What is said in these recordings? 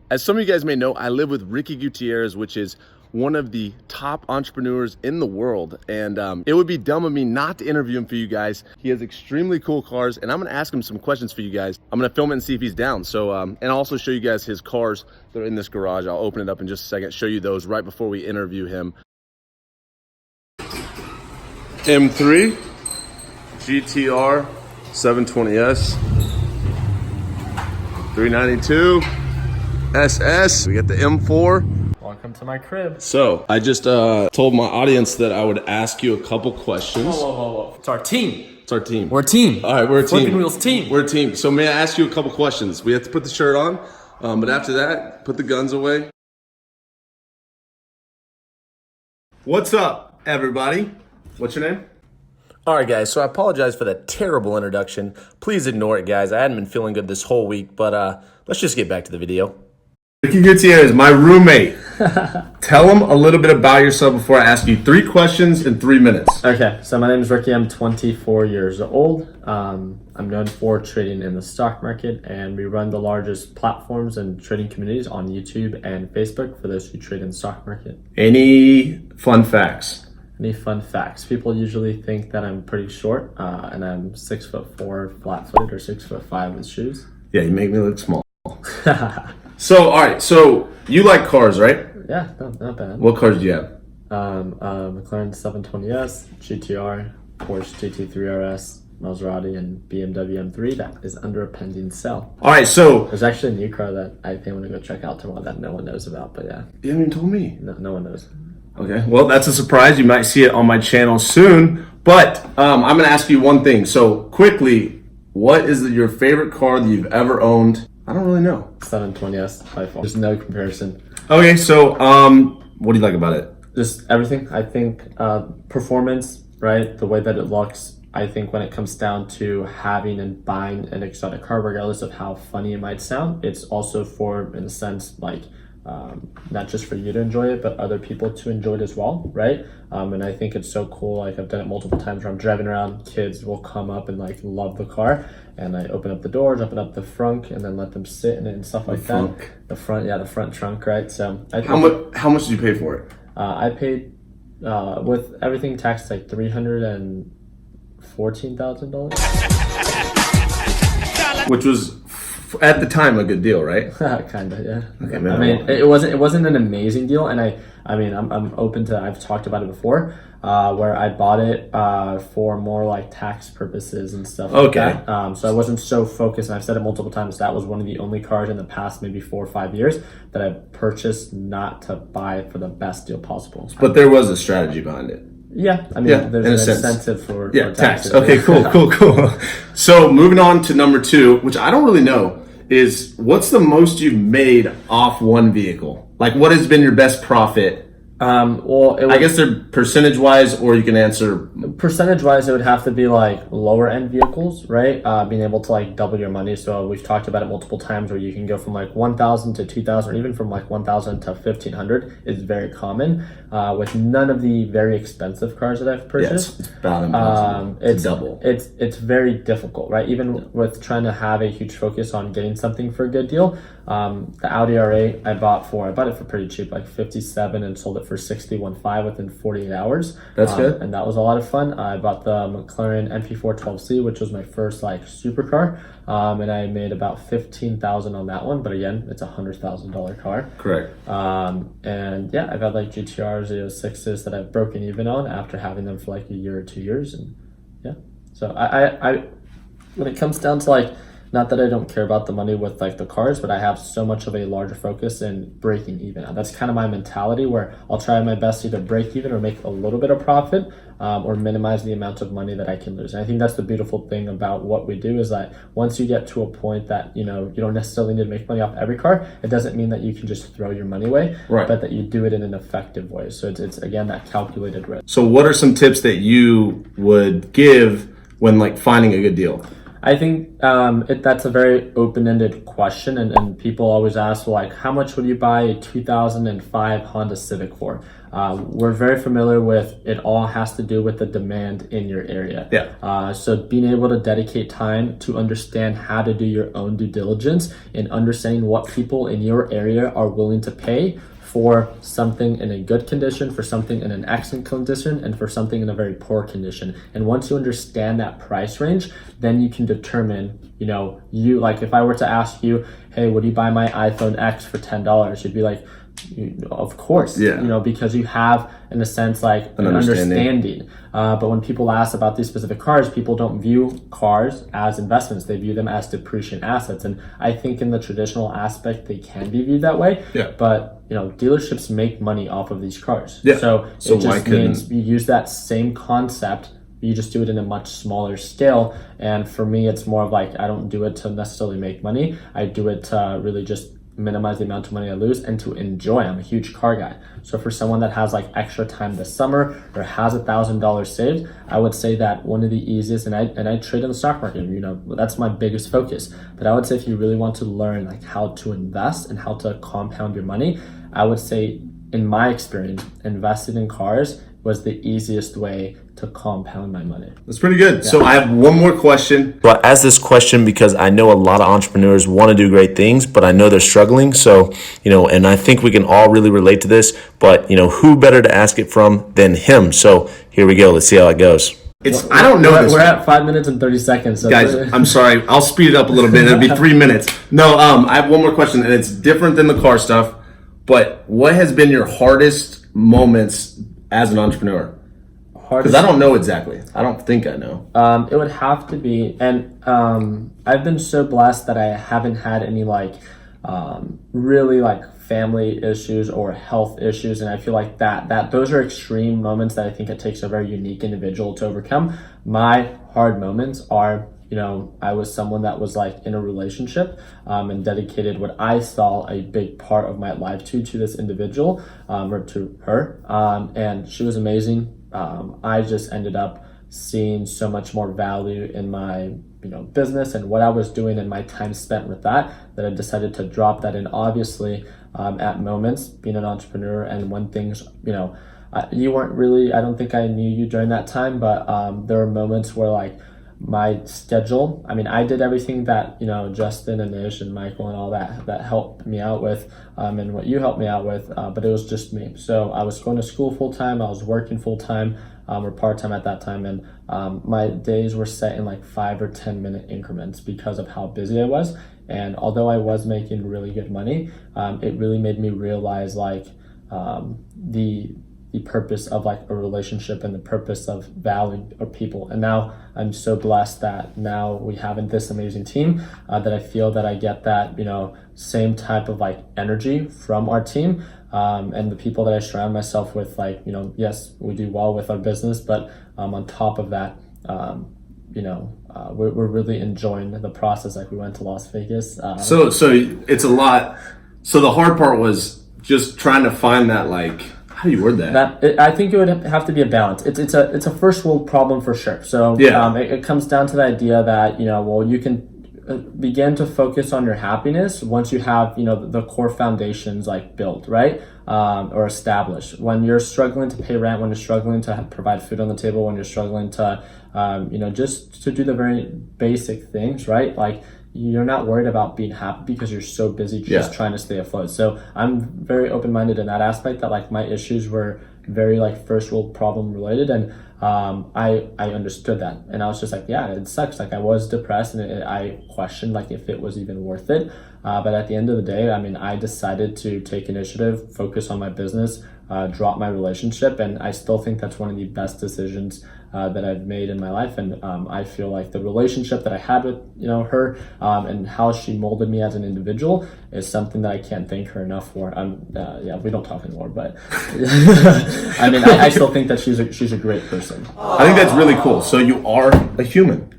As some of you guys may know, I live with Ricky Gutierrez, which is one of the top entrepreneurs in the world. And it would be dumb of me not to interview him for you guys. He has extremely cool cars, and I'm gonna ask him some questions for you guys. I'm gonna film it and see if he's down. So, and I'll also show you guys his cars that are in this garage. I'll open it up in just a second, show you those right before we interview him. M3, GTR, 720S, 392. SS, we got the M4. Welcome to my crib. So I just told my audience that I would ask you a couple questions. Whoa. It's our team. It's our team. We're a team. All right, we're a team. Flipping Wheels team. We're a team. So may I ask you a couple questions? We have to put the shirt on, but after that, put the guns away. What's up, everybody? What's your name? All right, guys, so I apologize for that terrible introduction. Please ignore it, guys. I hadn't been feeling good this whole week, but let's just get back to the video. Ricky Gutierrez, my roommate. Tell them a little bit about yourself before I ask you 3 questions in 3 minutes. Okay, so my name is Ricky. I'm 24 years old. I'm known for trading in the stock market, and we run the largest platforms and trading communities on YouTube and Facebook for those who trade in the stock market. Any fun facts? Any fun facts? People usually think that I'm pretty short, and I'm 6'4" flat-footed or 6'5" with shoes. Yeah, you make me look small. So, all right. So you like cars, right? Yeah, not bad. What cars do you have? McLaren 720S, GTR, Porsche GT3 RS, Maserati, and BMW M3 that is under a pending sale. All right. So There's actually a new car that I think I'm gonna go check out tomorrow that no one knows about, but yeah, you haven't even told me. no one knows. Okay. Well, that's a surprise. You might see it on my channel soon. But I'm going to ask you one thing. So quickly, what is your favorite car that you've ever owned? I don't really know. 720S by far. There's no comparison. Okay. So what do you like about it? Just everything. I think performance, right? The way that it looks. I think when it comes down to having and buying an exotic car, regardless of how funny it might sound, it's also for, in a sense, like not just for you to enjoy it, but other people to enjoy it as well, right? And I think it's so cool. Like I've done it multiple times where I'm driving around, kids will come up and like love the car, and I open up the doors, open up the front, and then let them sit in it and stuff like that. The front trunk, right? So I think How much did you pay for it? I paid with everything taxed like $314,000. Which was at the time a good deal, right? Kinda, yeah. Okay, I mean, it wasn't an amazing deal, and I'm open to. I've talked about it before, where I bought it for more like tax purposes and stuff. Okay. Like that. So I wasn't so focused, and I've said it multiple times. That was one of the only cars in the past maybe 4 or 5 years that I purchased not to buy it for the best deal possible. But there was a strategy behind it. Yeah, I mean, there's an incentive for tax. taxes. Okay, cool. So moving on to number 2, which I don't really know, is what's the most you've made off one vehicle? Like, what has been your best profit? Well, I guess they're percentage-wise, or you can answer. Percentage-wise, it would have to be like lower-end vehicles, right? Being able to like double your money. So we've talked about it multiple times, where you can go from like 1,000 to 2,000, or even from like 1,000 to 1,500 is very common. With none of the very expensive cars that I've purchased, It's about impossible to double. It's very difficult, right? Even with trying to have a huge focus on getting something for a good deal. The Audi R8 I bought it for pretty cheap, like 57, and sold it for 61.5 within 48 hours. That's good. And that was a lot of fun. I bought the McLaren MP4 12C, which was my first like supercar, and I made about 15,000 on that one. But again, it's $100,000 car. Correct. And yeah, I've had like GTR 06s that I've broken even on after having them for like a year or 2 years, and yeah. So I when it comes down to like, not that I don't care about the money with like the cars, but I have so much of a larger focus in breaking even. That's kind of my mentality, where I'll try my best to either break even or make a little bit of profit, or minimize the amount of money that I can lose. And I think that's the beautiful thing about what we do, is that once you get to a point that, you know, you don't necessarily need to make money off every car, it doesn't mean that you can just throw your money away, right, but that you do it in an effective way. So it's again, that calculated risk. So what are some tips that you would give when like finding a good deal? I think that's a very open-ended question, and people always ask, well, like, how much would you buy a 2005 Honda Civic for? we're very familiar with it. All has to do with the demand in your area. So being able to dedicate time to understand how to do your own due diligence and understanding what people in your area are willing to pay for something in a good condition, for something in an excellent condition, and for something in a very poor condition. And once you understand that price range, then you can determine, you like, if I were to ask you, hey, would you buy my iPhone X for $10? You'd be like, of course, because you have, in a sense, like an understanding. But when people ask about these specific cars, people don't view cars as investments. They view them as depreciating assets. And I think in the traditional aspect, they can be viewed that way. But, dealerships make money off of these cars. So it just means you use that same concept, you just do it in a much smaller scale. And for me, it's more of like, I don't do it to necessarily make money. I do it to really just minimize the amount of money I lose and to enjoy. I'm a huge car guy. So for someone that has like extra time this summer or has $1,000 saved, I would say that one of the easiest, and I trade in the stock market, that's my biggest focus. But I would say if you really want to learn like how to invest and how to compound your money, I would say in my experience, investing in cars was the easiest way to compound my money. That's pretty good. So I have one more question. Well, I asked this question because I know a lot of entrepreneurs want to do great things, but I know they're struggling. So, and I think we can all really relate to this, but who better to ask it from than him? So here we go. Let's see how it goes. I don't know this. We're at 5 minutes and 30 seconds. So guys, I'm sorry. I'll speed it up a little bit. It'll be 3 minutes. No, I have one more question, and it's different than the car stuff, but what has been your hardest moments as an entrepreneur? Because I don't know exactly. I don't think I know. It would have to be, and I've been so blessed that I haven't had any really family issues or health issues, and I feel like that those are extreme moments that I think it takes a very unique individual to overcome. My hard moments are, I was someone that was in a relationship and dedicated what I saw a big part of my life to this individual or to her, and she was amazing. I just ended up seeing so much more value in my business and what I was doing and my time spent with that I decided to drop that. And obviously at moments being an entrepreneur and when things you weren't really, I don't think I knew you during that time, but there were moments where my schedule, I did everything that Justin and Ish and Michael and all that helped me out with and what you helped me out with, but it was just me. So I was going to school full-time, I was working full-time or part-time at that time, and my days were set in 5 or 10 minute increments because of how busy I was. And although I was making really good money, it really made me realize the purpose of a relationship and the purpose of valuing people. And now I'm so blessed that now we have this amazing team that I feel that I get that same type of energy from our team and the people that I surround myself with. Yes, we do well with our business, but on top of that, we're really enjoying the process. We went to Las Vegas. So it's a lot. So the hard part was just trying to find that how do you word that? I think it would have to be a balance. It's a first world problem for sure. So it comes down to the idea that you can begin to focus on your happiness once you have the core foundations built, right, or established. When you're struggling to pay rent, when you're struggling to provide food on the table, when you're struggling to just to do the very basic things, right, you're not worried about being happy because you're so busy just trying to stay afloat. So I'm very open-minded in that aspect, that my issues were very first world problem related, and I understood that, and I was just it sucks. I was depressed, and I questioned if it was even worth it. But at the end of the day, I decided to take initiative, focus on my business, drop my relationship, and I still think that's one of the best decisions that I've made in my life. And I feel the relationship that I had with her and how she molded me as an individual is something that I can't thank her enough for. We don't talk anymore, but I still think that she's a great person. I think that's really cool. So you are a human.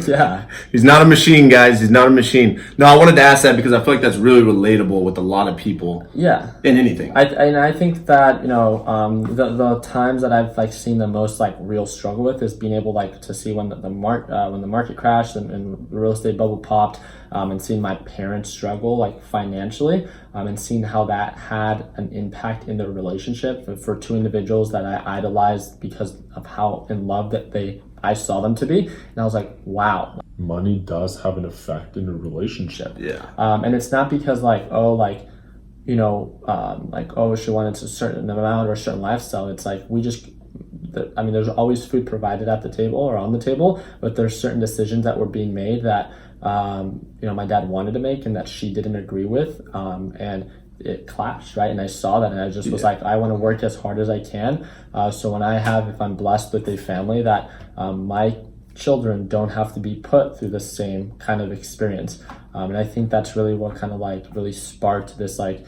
Yeah. He's not a machine, guys. He's not a machine. No, I wanted to ask that because I feel like that's really relatable with a lot of people. Yeah. In anything. I think that, you know, the times that I've like seen the most like real struggle with is being able like to see when the market crashed and the real estate bubble popped, and seeing my parents struggle like financially, and seeing how that had an impact in their relationship for two individuals that I idolized because of how in love that I saw them to be. And I was like, wow. Money does have an effect in a relationship. Yeah. And it's not because like, oh, like, you know, like, oh, she wanted a certain amount or a certain lifestyle. It's like, there's always food provided at the table or on the table, but there's certain decisions that were being made that, you know, my dad wanted to make and that she didn't agree with. And it clashed, right? And I saw that and I just was like, I want to work as hard as I can. So if I'm blessed with a family that my children don't have to be put through the same kind of experience. And I think that's really what kind of like really sparked this like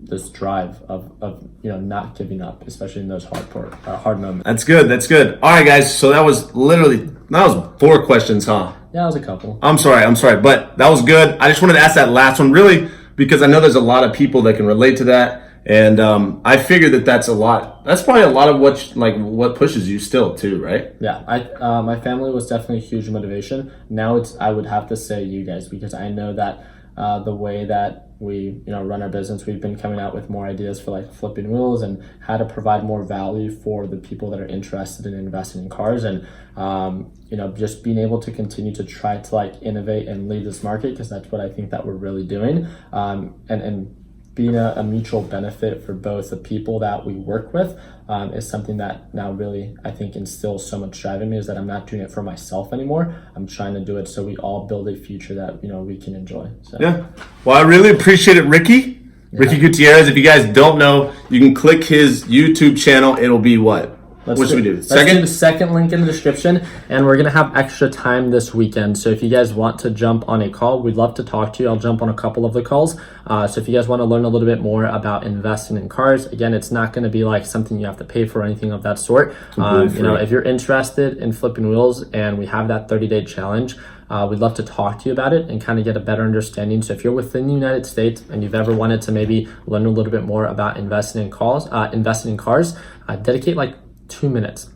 this drive of you know, not giving up, especially in those hard moments. That's good. All right, guys. So that was 4 questions, huh? Yeah, it was a couple. I'm sorry, but that was good. I just wanted to ask that last one really because I know there's a lot of people that can relate to that. And I figured that's probably a lot of what pushes you still too, right? Yeah, my family was definitely a huge motivation. Now I would have to say you guys, because I know that the way that we, you know, run our business, we've been coming out with more ideas for like flipping wheels and how to provide more value for the people that are interested in investing in cars, and you know, just being able to continue to try to like innovate and lead this market, because that's what I think that we're really doing, and being a mutual benefit for both the people that we work with is something that now really I think instills so much drive in me, is that I'm not doing it for myself anymore. I'm trying to do it so we all build a future that, you know, we can enjoy. So. Yeah. Well, I really appreciate it, Ricky. Yeah. Ricky Gutierrez. If you guys don't know, you can click his YouTube channel. It'll be what? What should we do? Let's do the second link in the description, and we're going to have extra time this weekend. So if you guys want to jump on a call, we'd love to talk to you. I'll jump on a couple of the calls. So if you guys want to learn a little bit more about investing in cars, again, it's not going to be like something you have to pay for or anything of that sort. You know, if you're interested in flipping wheels and we have that 30-day challenge, we'd love to talk to you about it and kind of get a better understanding. So if you're within the United States and you've ever wanted to maybe learn a little bit more about investing in cars, dedicate like 2 minutes.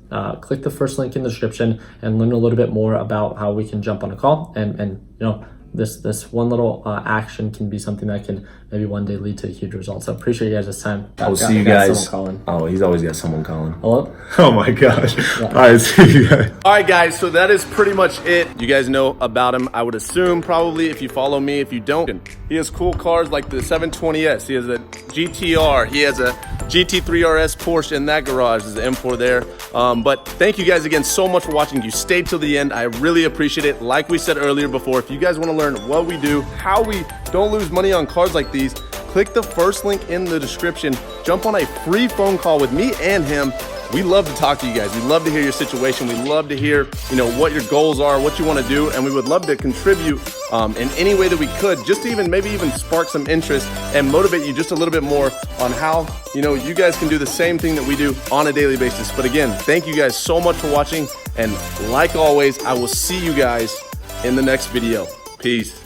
Click the first link in the description and learn a little bit more about how we can jump on a call, and you know, this one little action can be something that can maybe one day lead to a huge result. So appreciate you guys this time. I'll see you guys. Oh, he's always got someone calling. Hello? Oh my gosh. Yeah. All right, see you guys. All right, guys, so that is pretty much it. You guys know about him, I would assume, probably, if you follow me. If you don't, he has cool cars like the 720S. He has a GTR. He has a GT3 RS Porsche in that garage. There's the M4 there. But thank you guys again so much for watching. You stayed till the end. I really appreciate it. Like we said earlier before, if you guys want to learn what we do, how we don't lose money on cars like these, click the first link in the description. Jump on a free phone call with me and him. We love to talk to you guys. We love to hear your situation. We love to hear, you know, what your goals are, what you want to do, and we would love to contribute in any way that we could, just to maybe even spark some interest and motivate you just a little bit more on how, you know, you guys can do the same thing that we do on a daily basis. But again, thank you guys so much for watching, and like always, I will see you guys in the next video. Peace.